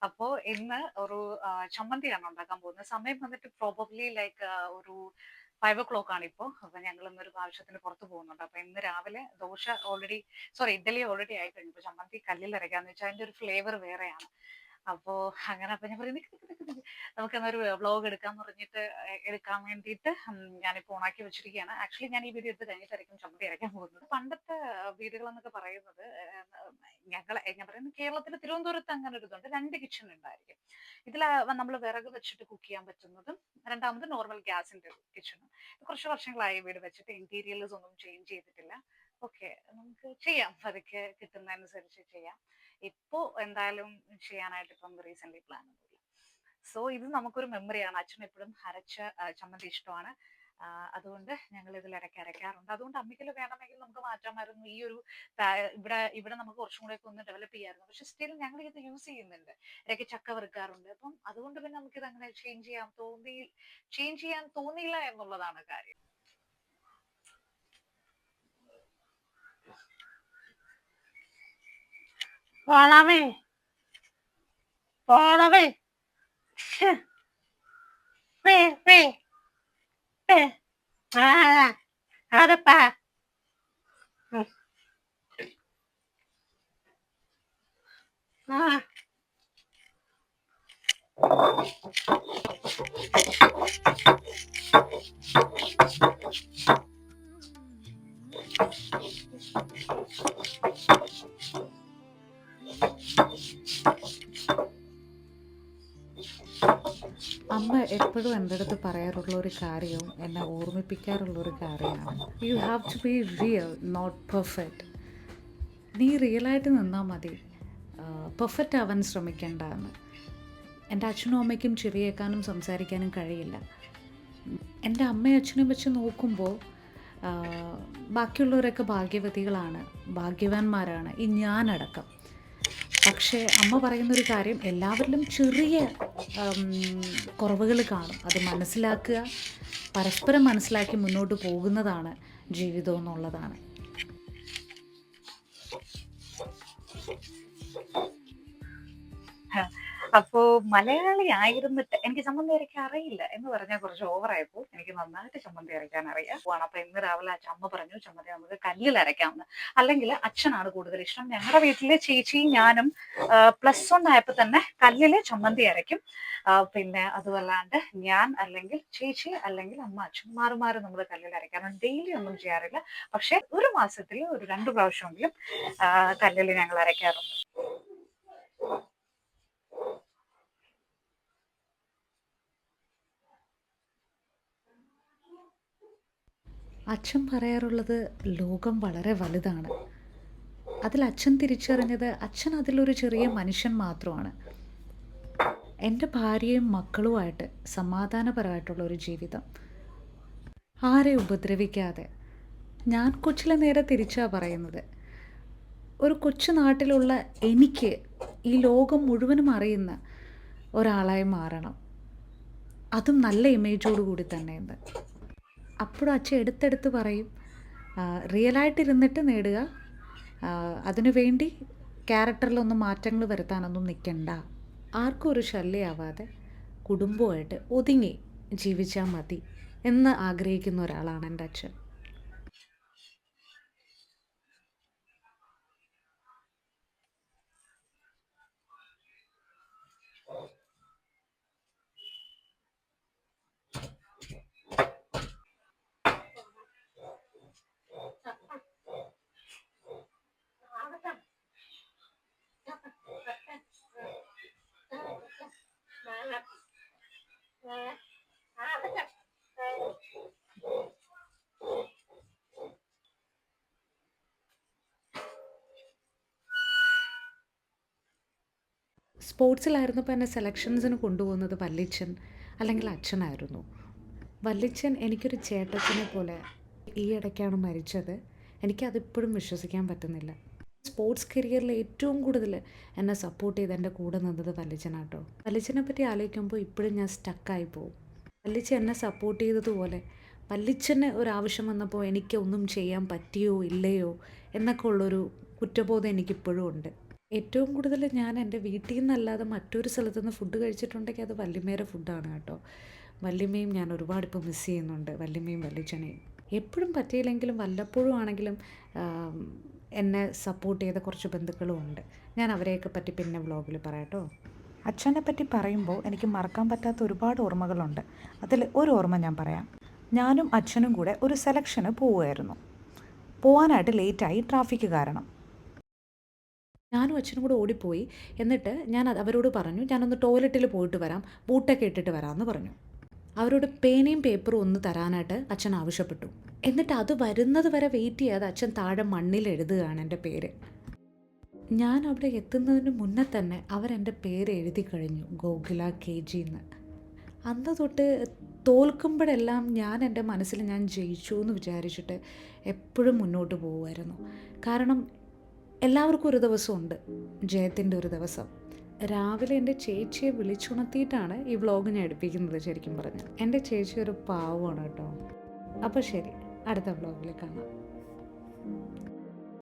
അപ്പോൾ ഇന്ന് ഒരു ചമ്മന്തിയാണ് ഉണ്ടാക്കാൻ പോകുന്നത്. സമയം വന്നിട്ട് പ്രോബബ്ലി ലൈക്ക് ഒരു 5 o'clock ആണ് ഇപ്പോൾ. അപ്പൊ ഞങ്ങൾ ഇന്നൊരു ആവശ്യത്തിന് പുറത്ത് പോകുന്നുണ്ട്. അപ്പൊ ഇന്ന് രാവിലെ dosa already, sorry, idli already ആയി കഴിഞ്ഞു. ഇപ്പൊ ചമ്മന്തി കല്ലിൽ അരയ്ക്കാന്ന് വെച്ചാൽ അതിന്റെ ഒരു ഫ്ലേവർ വേറെയാണ്. അപ്പോ അങ്ങനെ അപ്പൊ ഞാൻ പറഞ്ഞു നിക്ക് നിക്ക് നിക്ക് നിക്ക്. നമുക്ക് എന്നൊരു വ്ളോഗ് എടുക്കാന്ന് പറഞ്ഞിട്ട് എടുക്കാൻ വേണ്ടിയിട്ട് ഞാനിപ്പോ ഓണാക്കി വെച്ചിരിക്കുകയാണ്. ആക്ച്വലി ഞാൻ ഈ വീഡിയോ എടുത്ത് കഴിഞ്ഞിട്ടായിരിക്കും ചമ്മന്തി അരയ്ക്കാൻ പോകുന്നത്. പണ്ടത്തെ വീടുകൾ എന്നൊക്കെ പറയുന്നത് ഞാൻ പറയുന്നത് കേരളത്തിൽ തിരുവനന്തപുരത്ത് അങ്ങനെ ഒരു ഇതുണ്ട്. 2 കിച്ചൺ ഉണ്ടായിരിക്കും. ഇതിൽ നമ്മൾ വിറക് വെച്ചിട്ട് കുക്ക് ചെയ്യാൻ പറ്റുന്നതും, രണ്ടാമത് നോർമൽ ഗ്യാസിന്റെ കിച്ചണും. കുറച്ച് വർഷങ്ങളായി വീട് വെച്ചിട്ട് ഇന്റീരിയേഴ്സ് ഒന്നും ചേഞ്ച് ചെയ്തിട്ടില്ല. ഓക്കെ, നമുക്ക് ചെയ്യാം, പതുക്കെ കിട്ടുന്നതനുസരിച്ച് ചെയ്യാം. ഇപ്പോ എന്തായാലും ചെയ്യാനായിട്ട് ഇപ്പം റീസെന്റ് പ്ലാൻ ഒന്നുമില്ല. സോ ഇത് നമുക്കൊരു മെമ്മറിയാണ്. അച്ഛൻ എപ്പോഴും അരച്ച ചമ്മന്തി ഇഷ്ടമാണ്. അതുകൊണ്ട് ഞങ്ങൾ ഇതിൽ ഇടയ്ക്ക് അരയ്ക്കാറുണ്ട്. അതുകൊണ്ട് അമ്മിക്കല് വേണമെങ്കിൽ നമുക്ക് മാറ്റാമായിരുന്നു. ഈ ഒരു ഇവിടെ ഇവിടെ നമുക്ക് കുറച്ചും കൂടെ ഒക്കെ ഒന്ന് ഡെവലപ്പ് ചെയ്യാമായിരുന്നു. പക്ഷെ സ്റ്റിൽ ഞങ്ങൾ ഇത് യൂസ് ചെയ്യുന്നുണ്ട്. ഇടയ്ക്ക് ചക്ക വറുക്കാറുണ്ട്. അപ്പം അതുകൊണ്ട് പിന്നെ നമുക്ക് ഇത് അങ്ങനെ ചേഞ്ച് ചെയ്യാൻ തോന്നിയില്ല എന്നുള്ളതാണ് കാര്യം. പോണമേ പോണമേ വേ വേ വേ ആ അതപ്പാ ആ അമ്മ എപ്പോഴും എൻ്റെ അടുത്ത് പറയാറുള്ള ഒരു കാര്യവും എന്നെ ഓർമ്മിപ്പിക്കാറുള്ള ഒരു കാര്യമാണ്, you have to be real, not perfect. നീ റിയലായിട്ട് നിന്നാൽ മതി, പെർഫെക്റ്റ് ആവാൻ ശ്രമിക്കേണ്ട എന്ന്. എൻ്റെ അച്ഛനും അമ്മയ്ക്കും ചെവിയേക്കാനും സംസാരിക്കാനും കഴിയില്ല. എൻ്റെ അമ്മയും അച്ഛനും വെച്ച് നോക്കുമ്പോൾ ബാക്കിയുള്ളവരൊക്കെ ഭാഗ്യവതികളാണ്, ഭാഗ്യവാന്മാരാണ്, ഈ ഞാനടക്കം. പക്ഷേ അമ്മ പറയുന്നൊരു കാര്യം, എല്ലാവരിലും ചെറിയ കുറവുകൾ കാണും. അത് മനസ്സിലാക്കുക, പരസ്പരം മനസ്സിലാക്കി മുന്നോട്ട് പോകുന്നതാണ് ജീവിതം എന്നുള്ളതാണ്. അപ്പോ മലയാളി ആയിരുന്നിട്ട് എനിക്ക് ചമ്മന്തി അരയ്ക്കാൻ അറിയില്ല എന്ന് പറഞ്ഞാൽ കുറച്ച് ഓവറായപ്പോൾ. എനിക്ക് നന്നായിട്ട് ചമ്മന്തി അരയ്ക്കാൻ അറിയാം. അപ്പൊ ഇന്ന് രാവിലെ അമ്മ പറഞ്ഞു ചമ്മന്തി നമുക്ക് കല്ലിൽ അരയ്ക്കാമെന്ന്. അല്ലെങ്കിൽ അച്ഛനാണ് കൂടുതൽ ഇഷ്ടം. ഞങ്ങളുടെ വീട്ടിലെ ചേച്ചിയും ഞാനും +1 ആയപ്പോ തന്നെ കല്ലില് ചമ്മന്തി അരയ്ക്കും. പിന്നെ അതുമല്ലാണ്ട് ഞാൻ അല്ലെങ്കിൽ ചേച്ചി അല്ലെങ്കിൽ അമ്മ, അച്ഛൻ മാറി മാറി നമ്മൾ കല്ലിൽ അരയ്ക്കാറുണ്ട്. ഡെയിലി ഒന്നും ചെയ്യാറില്ല. പക്ഷെ ഒരു മാസത്തിൽ ഒരു 2 പ്രാവശ്യമെങ്കിലും കല്ലിൽ ഞങ്ങൾ അരയ്ക്കാറുണ്ട്. അച്ഛൻ പറയാറുള്ളത് ലോകം വളരെ വലുതാണ്. അതിൽ അച്ഛൻ തിരിച്ചറിഞ്ഞത് അച്ഛൻ അതിലൊരു ചെറിയ മനുഷ്യൻ മാത്രമാണ്. എൻ്റെ ഭാര്യയും മക്കളുമായിട്ട് സമാധാനപരമായിട്ടുള്ളൊരു ജീവിതം, ആരെ ഉപദ്രവിക്കാതെ. ഞാൻ കൊച്ചിലെ നേരെ തിരിച്ചാണ് പറയുന്നത്. ഒരു കൊച്ചു നാട്ടിലുള്ള എനിക്ക് ഈ ലോകം മുഴുവനും അറിയുന്ന ഒരാളായി മാറണം, അതും നല്ല ഇമേജോട് കൂടി തന്നെ എന്ന്. അപ്പോഴും അച്ഛൻ എടുത്തെടുത്ത് പറയും, റിയലായിട്ടിരുന്നിട്ട് നേടുക, അതിനു വേണ്ടി ക്യാരക്ടറിലൊന്നും മാറ്റങ്ങൾ വരുത്താനൊന്നും നിൽക്കണ്ട, ആർക്കും ഒരു ശല്യമാവാതെ കുടുംബമായിട്ട് ഒതുങ്ങി ജീവിച്ചാൽ മതി എന്ന് ആഗ്രഹിക്കുന്ന ഒരാളാണ് എൻ്റെ അച്ഛൻ. സ്പോർട്സിലായിരുന്നപ്പോൾ എന്നെ സെലക്ഷൻസിന് കൊണ്ടുപോകുന്നത് വല്ലിച്ചൻ അല്ലെങ്കിൽ അച്ഛനായിരുന്നു. വല്ലിച്ചൻ എനിക്കൊരു ചേട്ടത്തിനെ പോലെ. ഈ ഇടയ്ക്കാണ് മരിച്ചത്. എനിക്കതിപ്പോഴും വിശ്വസിക്കാൻ പറ്റുന്നില്ല. സ്പോർട്സ് കരിയറിൽ ഏറ്റവും കൂടുതൽ എന്നെ സപ്പോർട്ട് ചെയ്ത് എൻ്റെ കൂടെ നിന്നത് വല്ലിച്ചനാട്ടോ. വല്ലിച്ചനെ പറ്റി ആലോചിക്കുമ്പോൾ ഇപ്പോഴും ഞാൻ സ്റ്റക്കായി പോവും. വല്ലിച്ചൻ എന്നെ സപ്പോർട്ട് ചെയ്തതുപോലെ വല്ലിച്ചന് ഒരാവശ്യം വന്നപ്പോൾ എനിക്ക് ഒന്നും ചെയ്യാൻ പറ്റിയോ ഇല്ലയോ എന്നൊക്കെ ഉള്ളൊരു കുറ്റബോധം എനിക്കിപ്പോഴും ഉണ്ട്. ഏറ്റവും കൂടുതൽ ഞാൻ എൻ്റെ വീട്ടിൽ നിന്നല്ലാതെ മറ്റൊരു സ്ഥലത്തു നിന്ന് ഫുഡ് കഴിച്ചിട്ടുണ്ടെങ്കിൽ അത് വല്യമ്മയുടെ ഫുഡാണ് കേട്ടോ. വല്യമ്മയും ഞാൻ ഒരുപാട് ഇപ്പോൾ മിസ് ചെയ്യുന്നുണ്ട്, വല്യമ്മയും വല്യച്ഛനെയും. എപ്പോഴും പറ്റിയില്ലെങ്കിലും വല്ലപ്പോഴും ആണെങ്കിലും എന്നെ സപ്പോർട്ട് ചെയ്ത കുറച്ച് ബന്ധുക്കളും ഉണ്ട്. ഞാൻ അവരെയൊക്കെ പറ്റി പിന്നെ വ്ളോഗിൽ പറയാം കേട്ടോ. അച്ഛനെ പറ്റി പറയുമ്പോൾ എനിക്ക് മറക്കാൻ പറ്റാത്ത ഒരുപാട് ഓർമ്മകളുണ്ട്. അതിൽ ഒരു ഓർമ്മ ഞാൻ പറയാം. ഞാനും അച്ഛനും കൂടെ ഒരു സെലക്ഷന് പോവുമായിരുന്നു. പോകാനായിട്ട് ലേറ്റായി, ട്രാഫിക് കാരണം. ഞാനും അച്ഛനും കൂടെ ഓടിപ്പോയി. എന്നിട്ട് ഞാൻ അവരോട് പറഞ്ഞു, ഞാനൊന്ന് ടോയ്ലറ്റിൽ പോയിട്ട് വരാം, ബൂട്ടൊക്കെ ഇട്ടിട്ട് വരാമെന്ന് പറഞ്ഞു. അവരോട് പേനയും പേപ്പറും ഒന്ന് തരാനായിട്ട് അച്ഛൻ ആവശ്യപ്പെട്ടു. എന്നിട്ട് അത് വരുന്നത് വരെ വെയിറ്റ് ചെയ്യാതെ അച്ഛൻ താഴെ മണ്ണിൽ എഴുതുകയാണ് എൻ്റെ പേര്. ഞാൻ അവിടെ എത്തുന്നതിന് മുന്നേ തന്നെ അവരെൻ്റെ പേര് എഴുതി കഴിഞ്ഞു, ഗോകുല KG എന്ന്. അന്ന് തൊട്ട് തോൽക്കുമ്പോഴെല്ലാം ഞാൻ എൻ്റെ മനസ്സിൽ ഞാൻ ജയിച്ചു എന്ന് വിചാരിച്ചിട്ട് എപ്പോഴും മുന്നോട്ട് പോകുമായിരുന്നു. കാരണം എല്ലാവർക്കും ഒരു ദിവസമുണ്ട്, ജയത്തിൻ്റെ ഒരു ദിവസം. രാവിലെ എൻ്റെ ചേച്ചിയെ വിളിച്ചുണർത്തിയിട്ടാണ് ഈ വ്ളോഗ് ഞാൻ എടുപ്പിക്കുന്നത്. ശരിക്കും പറഞ്ഞാൽ എൻ്റെ ചേച്ചി ഒരു പാവമാണ് കേട്ടോ. അപ്പോൾ ശരി, അടുത്ത വ്ളോഗിൽ കാണാം.